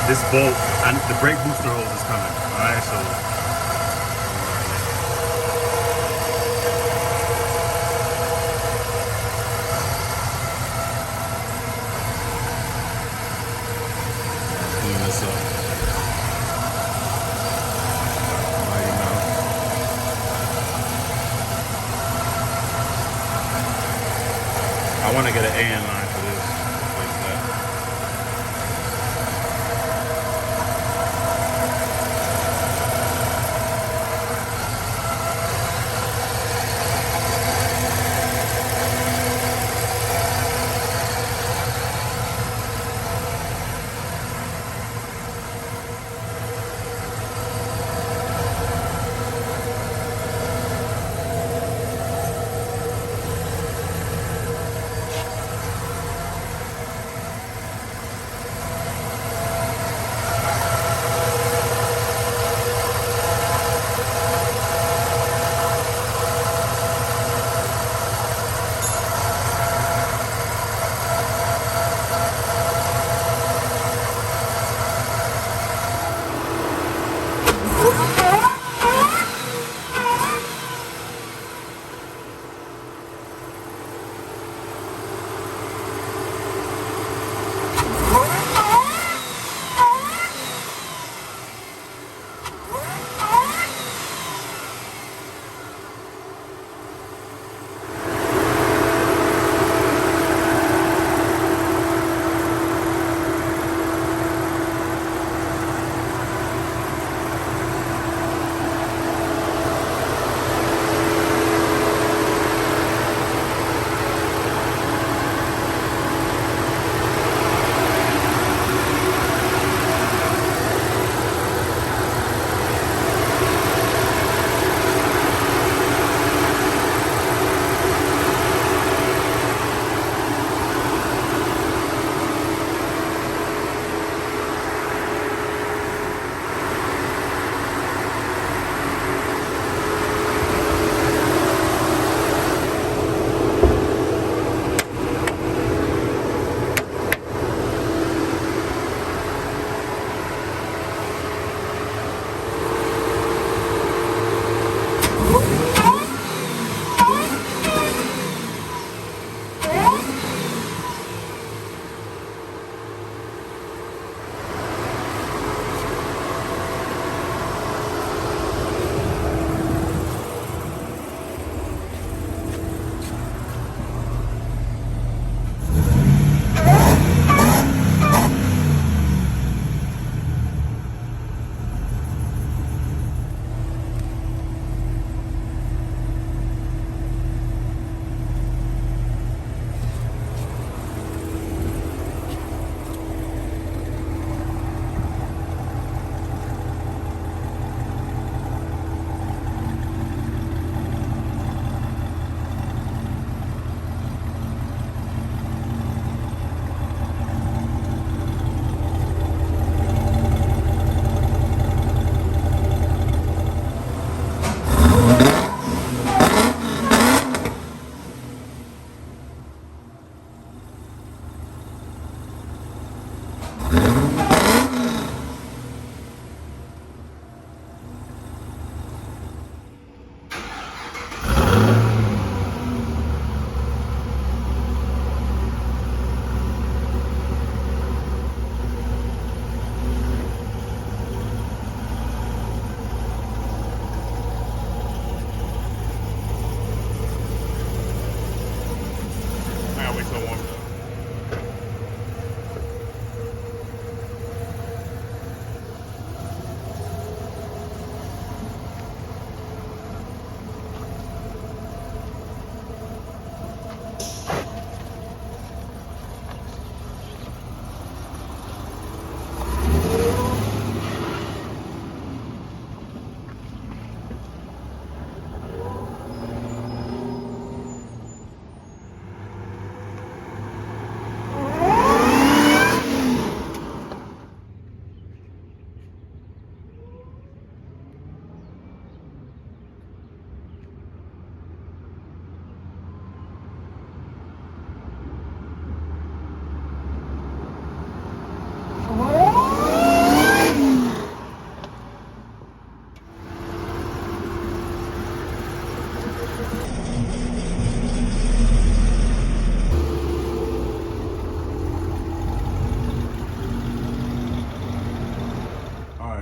this bolt and the brake booster hose is coming. All right, so. Clean this up. Mighty Mouse. I want to get an AN line for this. Like that.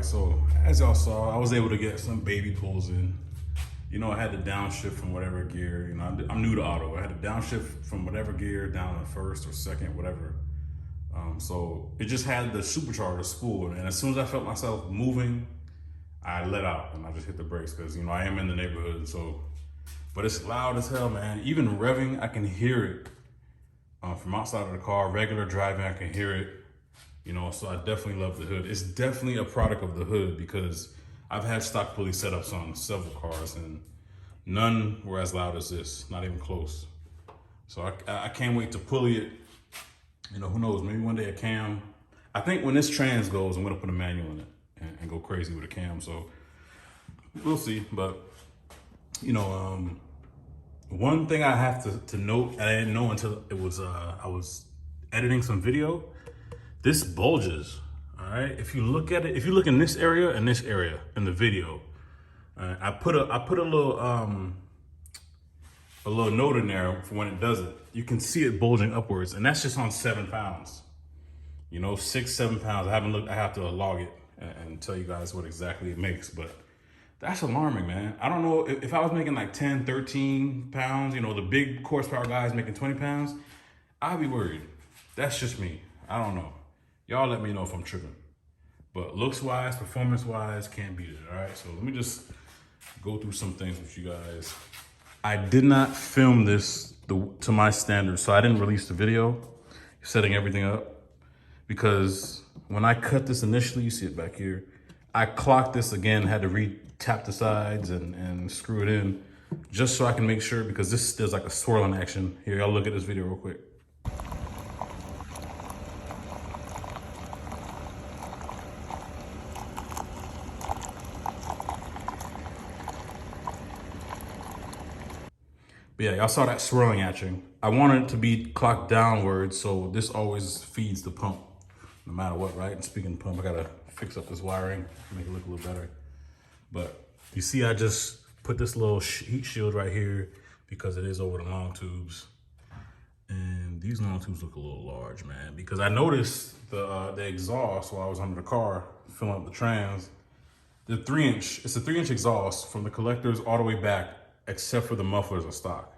right, so as y'all saw, I was able to get some baby pulls in. You know, I had to downshift from whatever gear. You know, I'm new to auto. I had to downshift from whatever gear down to first or second, whatever. So it just had the supercharger spool, and as soon as I felt myself moving, I let out and I just hit the brakes because, you know, I am in the neighborhood. So, but it's loud as hell, man. Even revving, I can hear it from outside of the car. Regular driving, I can hear it. You know, so I definitely love the hood. It's definitely a product of the hood because I've had stock pulley setups on several cars and none were as loud as this, not even close. So I can't wait to pulley it. You know, who knows, maybe one day a cam. I think when this trans goes, I'm gonna put a manual in it and go crazy with a cam, so we'll see. But, you know, one thing I have to note, I didn't know until it was, I was editing some video, this bulges, all right? If you look at it, if you look in this area and this area in the video, I put a little note in there for when it does it. You can see it bulging upwards, and that's just on 7 pounds. You know, 6, 7 pounds. I haven't looked, I have to log it and tell you guys what exactly it makes, but that's alarming, man. I don't know, if I was making like 10, 13 pounds, you know, the big horsepower guys making 20 pounds, I'd be worried. That's just me. I don't know. Y'all let me know if I'm tripping. But looks-wise, performance-wise, can't beat it, all right? So let me just go through some things with you guys. I did not film this to my standards, so I didn't release the video, setting everything up, because when I cut this initially, you see it back here, I clocked this again, had to re-tap the sides and screw it in, just so I can make sure, because there's like a swirling action. Here, y'all look at this video real quick. But yeah, y'all saw that swirling action. I wanted it to be clocked downwards, so this always feeds the pump, no matter what, right? And speaking of pump, I gotta fix up this wiring, make it look a little better. But you see, I just put this little heat shield right here because it is over the long tubes. And these long tubes look a little large, man, because I noticed the exhaust while I was under the car, filling up the trans, it's a 3-inch exhaust from the collectors all the way back, except for the mufflers are stock.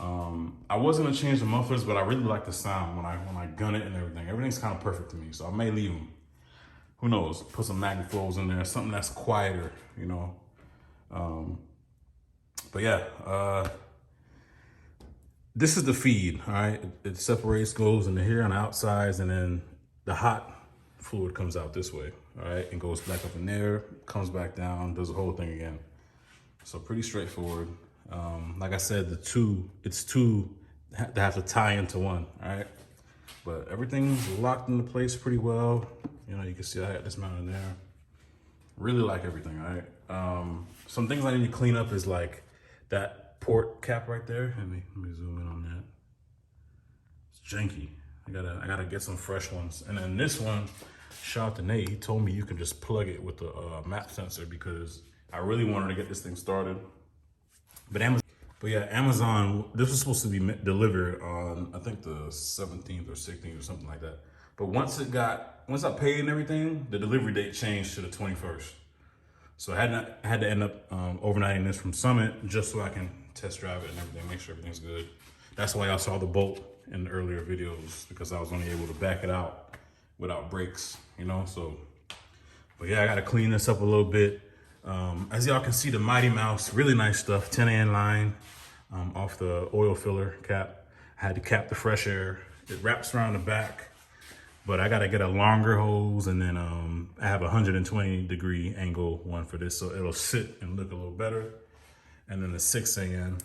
I wasn't gonna change the mufflers, but I really like the sound when I gun it and everything. Everything's kind of perfect to me, so I may leave them. Who knows? Put some MagFlows in there, something that's quieter, you know. But yeah, this is the feed, all right? It separates, goes into here on the outsides, and then the hot fluid comes out this way, all right? And goes back up in there, comes back down, does the whole thing again. So pretty straightforward. Like I said, it's two that have to tie into one, all right? But everything's locked into place pretty well. You know, you can see I had this mounted there. Really like everything, all right? Some things I need to clean up is like that port cap right there. Let me zoom in on that. It's janky. I gotta get some fresh ones. And then this one, shout out to Nate, he told me you can just plug it with the map sensor because I really wanted to get this thing started. But Amazon, this was supposed to be delivered on, I think the 17th or 16th or something like that. But once I paid and everything, the delivery date changed to the 21st. So I had to end up overnighting this from Summit just so I can test drive it and everything, make sure everything's good. That's why I saw the bolt in the earlier videos, because I was only able to back it out without brakes, you know? So, but yeah, I gotta clean this up a little bit. As y'all can see, the Mighty Mouse, really nice stuff, 10-AN line off the oil filler cap. I had to cap the fresh air. It wraps around the back, but I gotta get a longer hose, and then I have a 120-degree angle one for this, so it'll sit and look a little better. And then the 6-AN,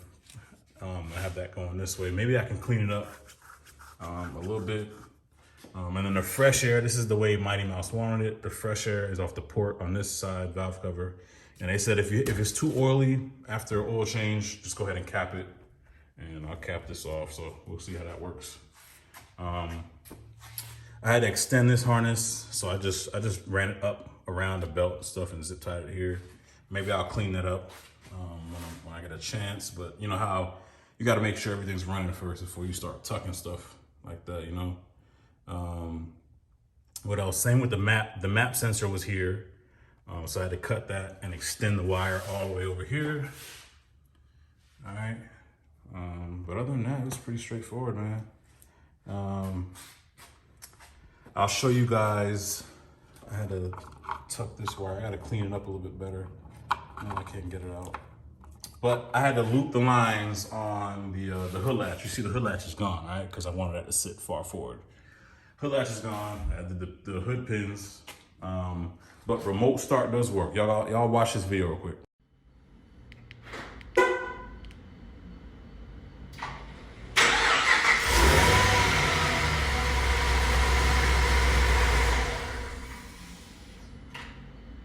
I have that going this way. Maybe I can clean it up a little bit. And then the fresh air, this is the way Mighty Mouse wanted it. The fresh air is off the port on this side, valve cover. And they said if it's too oily after oil change, just go ahead and cap it. And I'll cap this off, so we'll see how that works. I had to extend this harness, so I just ran it up around the belt and stuff and zip tied it here. Maybe I'll clean that up when I get a chance. But you know how you got to make sure everything's running first before you start tucking stuff like that, you know. What else? Same with the map. The map sensor was here. So I had to cut that and extend the wire all the way over here. All right. But other than that, it was pretty straightforward, man. I'll show you guys. I had to tuck this wire. I got to clean it up a little bit better. I can't get it out. But I had to loop the lines on the hood latch. You see the hood latch is gone, right? Because I wanted that to sit far forward. Hood latch is gone. I had the hood pins. But remote start does work. Y'all watch this video real quick.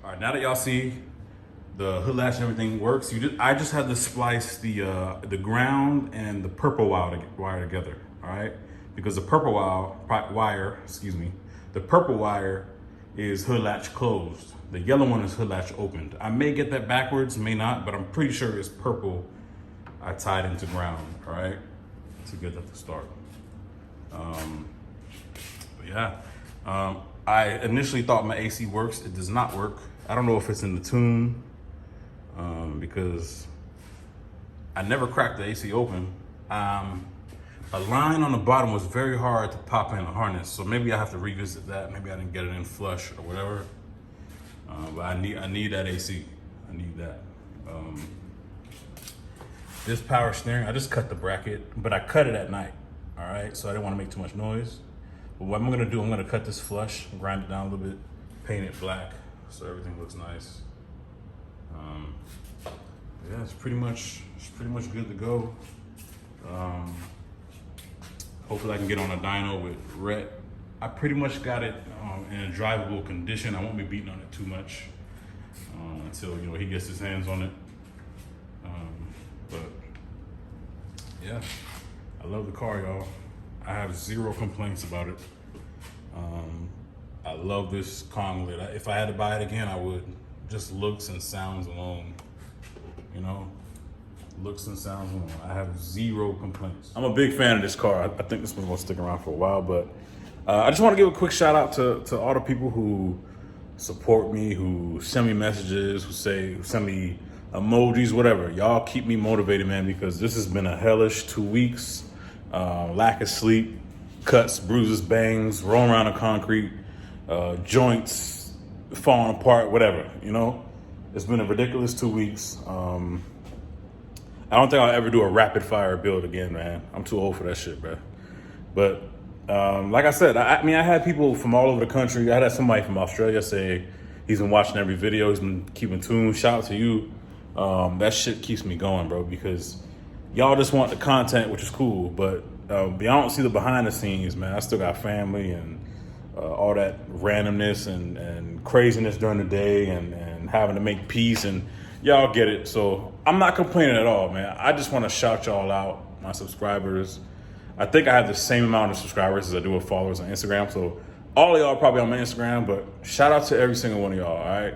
All right, now that y'all see the hood latch and everything works, I just had to splice the ground and the purple wire together, all right? Because the purple wire, the purple wire is hood latch closed. The yellow one is hood latch opened. I may get that backwards, may not, but I'm pretty sure it's purple I tied into ground, all right? To get that to start. But yeah, I initially thought my AC works. It does not work. I don't know if it's in the tune, because I never cracked the AC open. A line on the bottom was very hard to pop in a harness, so maybe I have to revisit that. Maybe I didn't get it in flush or whatever. But I need that AC. I need that. This power steering, I just cut the bracket, but I cut it at night. All right, so I didn't want to make too much noise. But what I'm gonna do, I'm gonna cut this flush, grind it down a little bit, paint it black, so everything looks nice. Yeah, it's pretty much good to go. Hopefully I can get on a dyno with Rhett. I pretty much got it in a drivable condition. I won't be beating on it too much until he gets his hands on it. But yeah, I love the car, y'all. I have zero complaints about it. I love this Kong lid. If I had to buy it again, I would. Just looks and sounds alone, looks and sounds alone. I have zero complaints. I'm a big fan of this car. I think this one's gonna stick around for a while, but I just want to give a quick shout out to all the people who support me, who send me messages, who send me emojis, whatever. Y'all keep me motivated, man, because this has been a hellish 2 weeks. Lack of sleep, cuts, bruises, bangs, rolling around the concrete, joints falling apart, whatever, It's been a ridiculous 2 weeks. I don't think I'll ever do a rapid fire build again, man. I'm too old for that shit, bro. But like I said, I had people from all over the country. I had somebody from Australia say he's been watching every video. He's been keeping tuned. Shout out to you. That shit keeps me going, bro, because y'all just want the content, which is cool. But y'all don't see the behind the scenes, man. I still got family and all that randomness and craziness during the day and having to make peace, and y'all get it. So I'm not complaining at all, man. I just want to shout y'all out, my subscribers. I think I have the same amount of subscribers as I do with followers on Instagram. So all of y'all are probably on my Instagram, but shout out to every single one of y'all, all right?